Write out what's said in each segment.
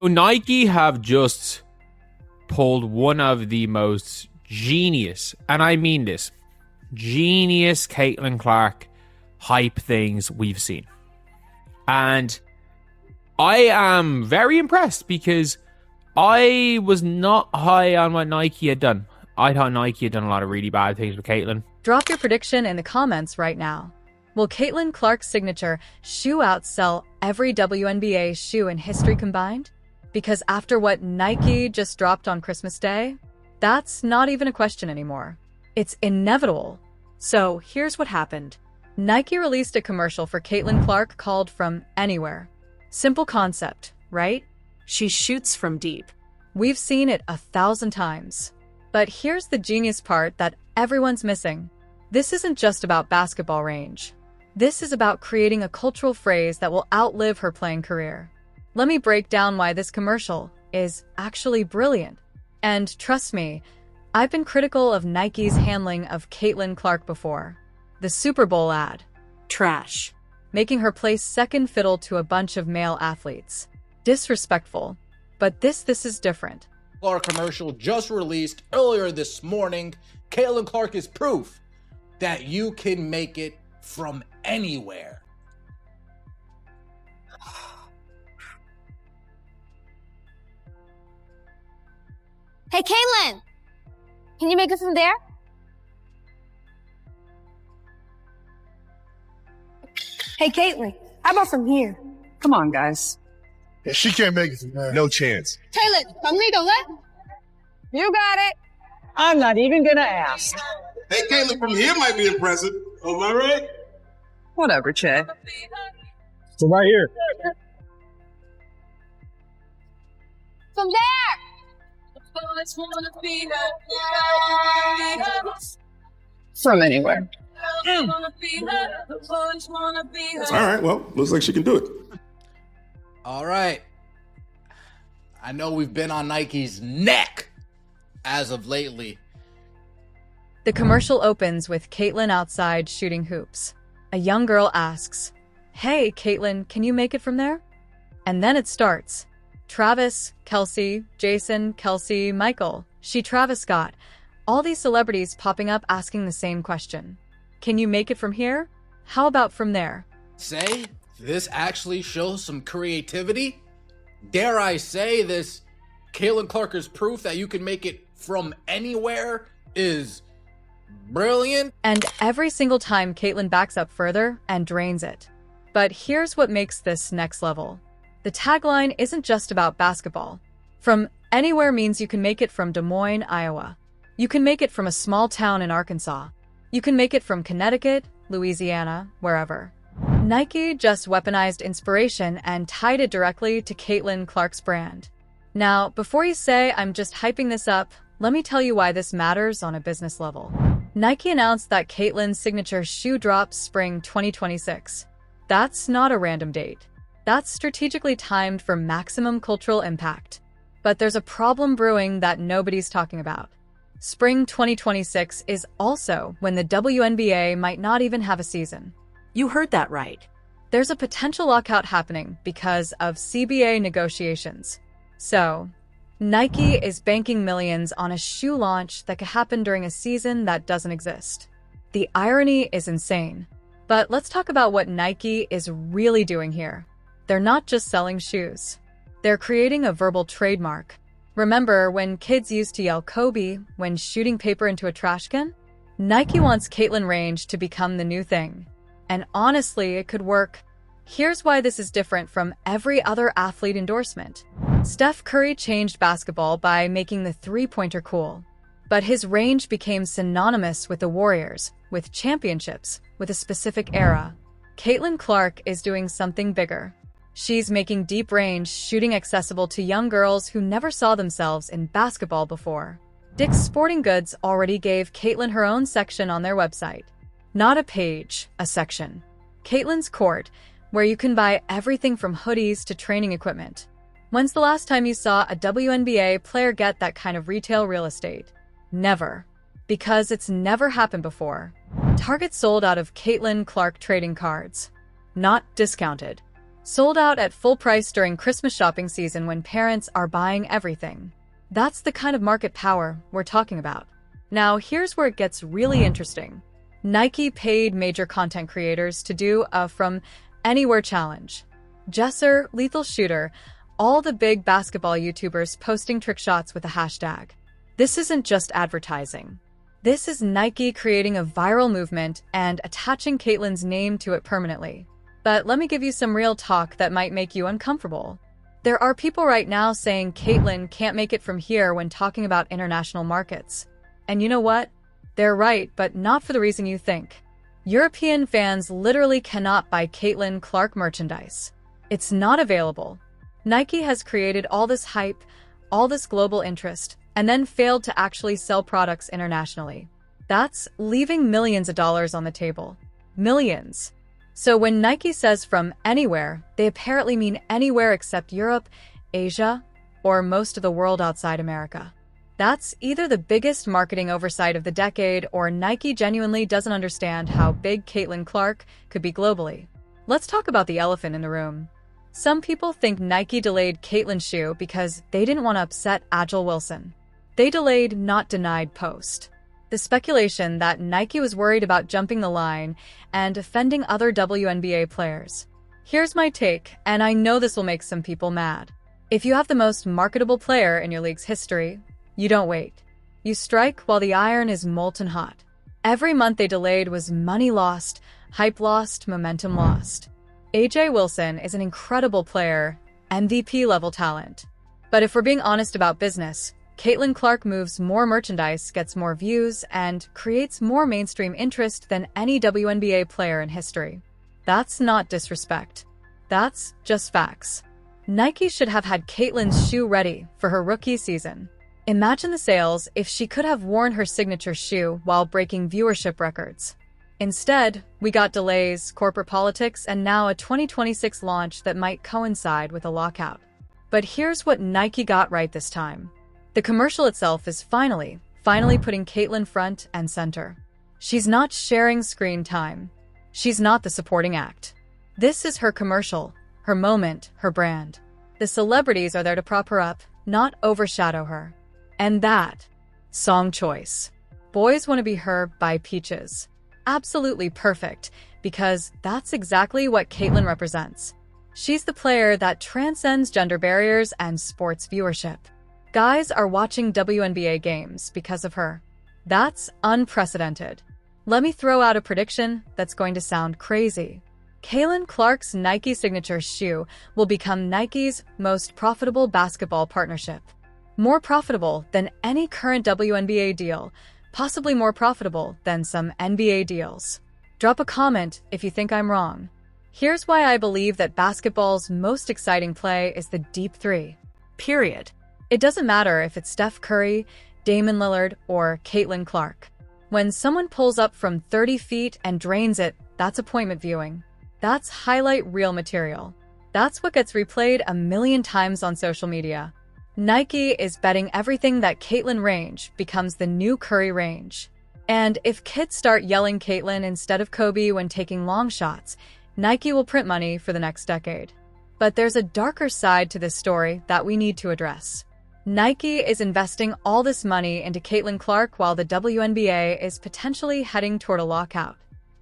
Nike have just pulled one of the most genius, and I mean this, genius Caitlin Clark hype things we've seen. And I am very impressed because I was not high on what Nike had done. I thought Nike had done a lot of really bad things with Caitlin. Drop your prediction in the comments right now. Will Caitlin Clark's signature shoe outsell every WNBA shoe in history combined? Because after what Nike just dropped on Christmas Day, that's not even a question anymore. It's inevitable. So here's what happened. Nike released a commercial for Caitlin Clark called From Anywhere. Simple concept, right? She shoots from deep. We've seen it 1,000 times. But here's the genius part that everyone's missing. This isn't just about basketball range. This is about creating a cultural phrase that will outlive her playing career. Let me break down why this commercial is actually brilliant. And trust me, I've been critical of Nike's handling of Caitlin Clark before. The Super Bowl ad. Trash. Making her play second fiddle to a bunch of male athletes. Disrespectful. But this is different. Clark commercial just released earlier this morning. Caitlin Clark is proof that you can make it from anywhere. Hey, Caitlin! Can you make it from there? Hey, Caitlin, how about from here? Come on, guys. Yeah, she can't make it from there. No chance. Caitlin, from me, don't let. You got it. I'm not even gonna ask. Hey, Caitlin, from here might be impressive. Am I right? Whatever, Che. So right here. From there! From anywhere. All right, well, looks like she can do it. All right. I know we've been on Nike's neck as of lately. The commercial opens with Caitlin outside shooting hoops. A young girl asks, "Hey, Caitlin, can you make it from there?" And then it starts. Travis, Kelsey, Jason, Kelsey, Michael, Travis Scott. All these celebrities popping up asking the same question. Can you make it from here? How about from there? Say, this actually shows some creativity. Dare I say this Caitlin Clark is proof that you can make it from anywhere is brilliant. And every single time Caitlin backs up further and drains it. But here's what makes this next level. The tagline isn't just about basketball. From anywhere means you can make it from Des Moines, Iowa. You can make it from a small town in Arkansas. You can make it from Connecticut, Louisiana, wherever. Nike just weaponized inspiration and tied it directly to Caitlin Clark's brand. Now, before you say I'm just hyping this up, let me tell you why this matters on a business level. Nike announced that Caitlin's signature shoe drops spring 2026. That's not a random date. That's strategically timed for maximum cultural impact. But there's a problem brewing that nobody's talking about. Spring 2026 is also when the WNBA might not even have a season. You heard that right. There's a potential lockout happening because of CBA negotiations. So, Nike is banking millions on a shoe launch that could happen during a season that doesn't exist. The irony is insane. But let's talk about what Nike is really doing here. They're not just selling shoes. They're creating a verbal trademark. Remember when kids used to yell Kobe when shooting paper into a trash can? Nike wants Caitlin Range to become the new thing. And honestly, it could work. Here's why this is different from every other athlete endorsement. Steph Curry changed basketball by making the three-pointer cool. But his range became synonymous with the Warriors, with championships, with a specific era. Caitlin Clark is doing something bigger. She's making deep range shooting accessible to young girls who never saw themselves in basketball before. Dick's Sporting Goods already gave Caitlin her own section on their website. Not a page, a section. Caitlin's Court, where you can buy everything from hoodies to training equipment. When's the last time you saw a WNBA player get that kind of retail real estate? Never. Because it's never happened before. Target sold out of Caitlin Clark trading cards. Not discounted. Sold out at full price during Christmas shopping season when parents are buying everything. That's the kind of market power we're talking about. Now, here's where it gets really interesting. Nike paid major content creators to do a From Anywhere challenge. Jesser, Lethal Shooter, all the big basketball YouTubers posting trick shots with a hashtag. This isn't just advertising. This is Nike creating a viral movement and attaching Caitlin's name to it permanently. But let me give you some real talk that might make you uncomfortable. There are people right now saying Caitlin can't make it from here when talking about international markets. And you know what? They're right, but not for the reason you think. European fans literally cannot buy Caitlin Clark merchandise. It's not available. Nike has created all this hype, all this global interest, and then failed to actually sell products internationally. That's leaving millions of dollars on the table. Millions. So when Nike says from anywhere, they apparently mean anywhere except Europe, Asia, or most of the world outside America. That's either the biggest marketing oversight of the decade or Nike genuinely doesn't understand how big Caitlin Clark could be globally. Let's talk about the elephant in the room. Some people think Nike delayed Caitlin's shoe because they didn't want to upset Agile Wilson. They delayed, not denied post. The speculation that Nike was worried about jumping the line and offending other WNBA players. Here's my take, and I know this will make some people mad. If you have the most marketable player in your league's history, you don't wait. You strike while the iron is molten hot. Every month they delayed was money lost, hype lost, momentum lost. AJ Wilson is an incredible player, MVP-level talent. But if we're being honest about business, Caitlin Clark moves more merchandise, gets more views, and creates more mainstream interest than any WNBA player in history. That's not disrespect. That's just facts. Nike should have had Caitlin's shoe ready for her rookie season. Imagine the sales if she could have worn her signature shoe while breaking viewership records. Instead, we got delays, corporate politics, and now a 2026 launch that might coincide with a lockout. But here's what Nike got right this time. The commercial itself is finally putting Caitlin front and center. She's not sharing screen time. She's not the supporting act. This is her commercial, her moment, her brand. The celebrities are there to prop her up, not overshadow her. And that song choice. Boys Want to Be Her by Peaches. Absolutely perfect, because that's exactly what Caitlin represents. She's the player that transcends gender barriers and sports viewership. Guys are watching WNBA games because of her. That's unprecedented. Let me throw out a prediction that's going to sound crazy. Caitlin Clark's Nike signature shoe will become Nike's most profitable basketball partnership. More profitable than any current WNBA deal, possibly more profitable than some NBA deals. Drop a comment if you think I'm wrong. Here's why I believe that basketball's most exciting play is the deep three. Period. It doesn't matter if it's Steph Curry, Damon Lillard, or Caitlin Clark. When someone pulls up from 30 feet and drains it, that's appointment viewing. That's highlight reel material. That's what gets replayed a million times on social media. Nike is betting everything that Caitlin range becomes the new Curry range. And if kids start yelling Caitlin instead of Kobe when taking long shots, Nike will print money for the next decade. But there's a darker side to this story that we need to address. Nike is investing all this money into Caitlin Clark while the WNBA is potentially heading toward a lockout.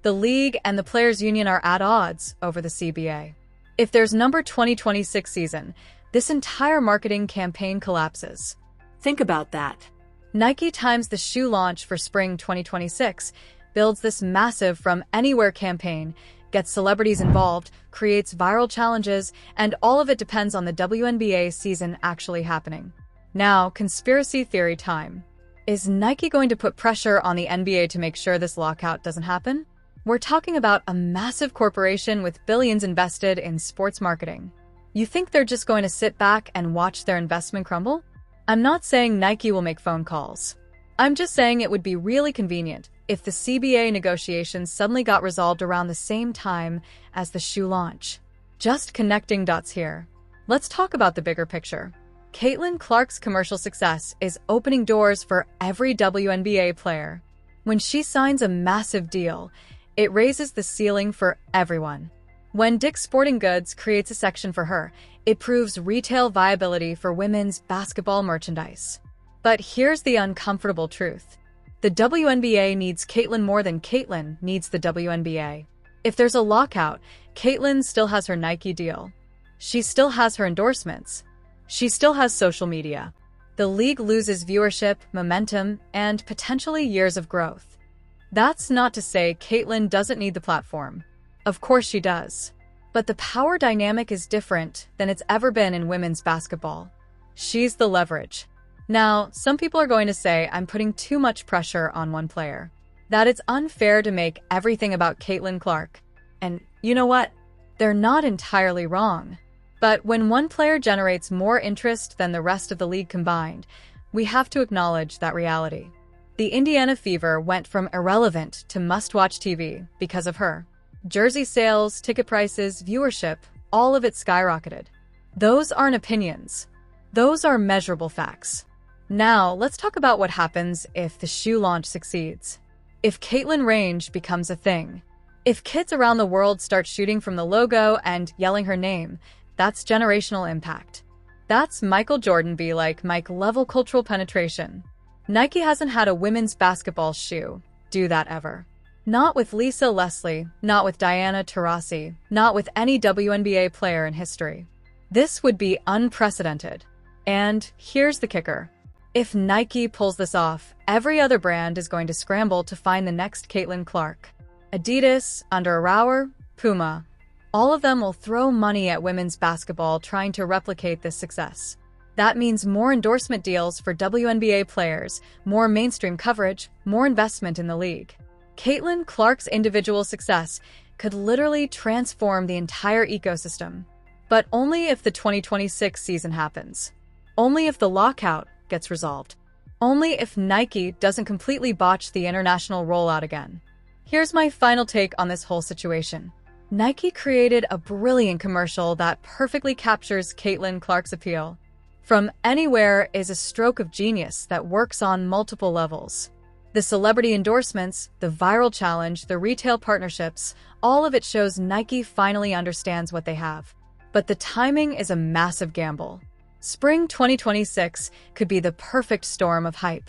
The league and the players' union are at odds over the CBA. If there's number 2026 season, this entire marketing campaign collapses. Think about that. Nike times the shoe launch for spring 2026, builds this massive From Anywhere campaign, gets celebrities involved, creates viral challenges, and all of it depends on the WNBA season actually happening. Now, conspiracy theory time. Is Nike going to put pressure on the NBA to make sure this lockout doesn't happen? We're talking about a massive corporation with billions invested in sports marketing. You think they're just going to sit back and watch their investment crumble? I'm not saying Nike will make phone calls. I'm just saying it would be really convenient if the CBA negotiations suddenly got resolved around the same time as the shoe launch. Just connecting dots here. Let's talk about the bigger picture. Caitlin Clark's commercial success is opening doors for every WNBA player. When she signs a massive deal, it raises the ceiling for everyone. When Dick's Sporting Goods creates a section for her, it proves retail viability for women's basketball merchandise. But here's the uncomfortable truth. The WNBA needs Caitlyn more than Caitlyn needs the WNBA. If there's a lockout, Caitlyn still has her Nike deal. She still has her endorsements. She still has social media. The league loses viewership, momentum, and potentially years of growth. That's not to say Caitlyn doesn't need the platform. Of course she does. But the power dynamic is different than it's ever been in women's basketball. She's the leverage. Now, some people are going to say I'm putting too much pressure on one player, that it's unfair to make everything about Caitlyn Clark. And you know what? They're not entirely wrong. But when one player generates more interest than the rest of the league combined, we have to acknowledge that reality. The Indiana Fever went from irrelevant to must-watch TV because of her. Jersey sales, ticket prices, viewership, all of it skyrocketed. Those aren't opinions. Those are measurable facts. Now, let's talk about what happens if the shoe launch succeeds. If Caitlyn Range becomes a thing. If kids around the world start shooting from the logo and yelling her name, that's generational impact. That's Michael Jordan be like Mike level cultural penetration. Nike hasn't had a women's basketball shoe do that ever. Not with Lisa Leslie, not with Diana Taurasi, not with any WNBA player in history. This would be unprecedented. And here's the kicker. If Nike pulls this off, every other brand is going to scramble to find the next Caitlyn Clark. Adidas, Under Armour, Puma. All of them will throw money at women's basketball trying to replicate this success. That means more endorsement deals for WNBA players, more mainstream coverage, more investment in the league. Caitlyn Clark's individual success could literally transform the entire ecosystem. But only if the 2026 season happens. Only if the lockout gets resolved. Only if Nike doesn't completely botch the international rollout again. Here's my final take on this whole situation. Nike created a brilliant commercial that perfectly captures Caitlyn Clark's appeal. From Anywhere is a stroke of genius that works on multiple levels. The celebrity endorsements, the viral challenge, the retail partnerships, all of it shows Nike finally understands what they have. But the timing is a massive gamble. Spring 2026 could be the perfect storm of hype.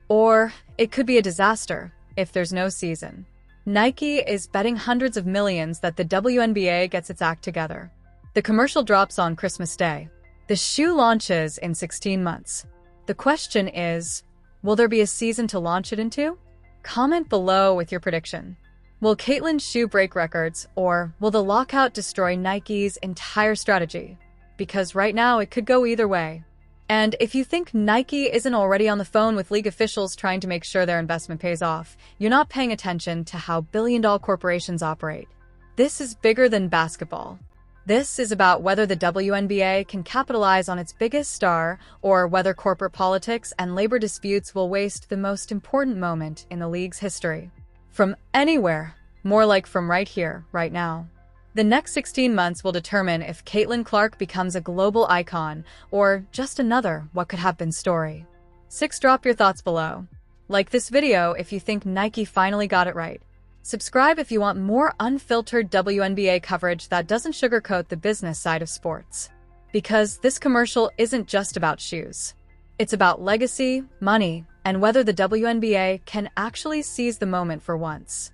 Or it could be a disaster if there's no season. Nike is betting hundreds of millions that the WNBA gets its act together. The commercial drops on Christmas Day. The shoe launches in 16 months. The question is, will there be a season to launch it into? Comment below with your prediction. Will Caitlyn's shoe break records, or will the lockout destroy Nike's entire strategy? Because right now it could go either way. And if you think Nike isn't already on the phone with league officials trying to make sure their investment pays off, you're not paying attention to how billion-dollar corporations operate. This is bigger than basketball. This is about whether the WNBA can capitalize on its biggest star, or whether corporate politics and labor disputes will waste the most important moment in the league's history. From anywhere, more like from right here, right now. The next 16 months will determine if Caitlyn Clark becomes a global icon, or just another what could have been story. 6. Drop your thoughts below. Like this video if you think Nike finally got it right. Subscribe if you want more unfiltered WNBA coverage that doesn't sugarcoat the business side of sports. Because this commercial isn't just about shoes. It's about legacy, money, and whether the WNBA can actually seize the moment for once.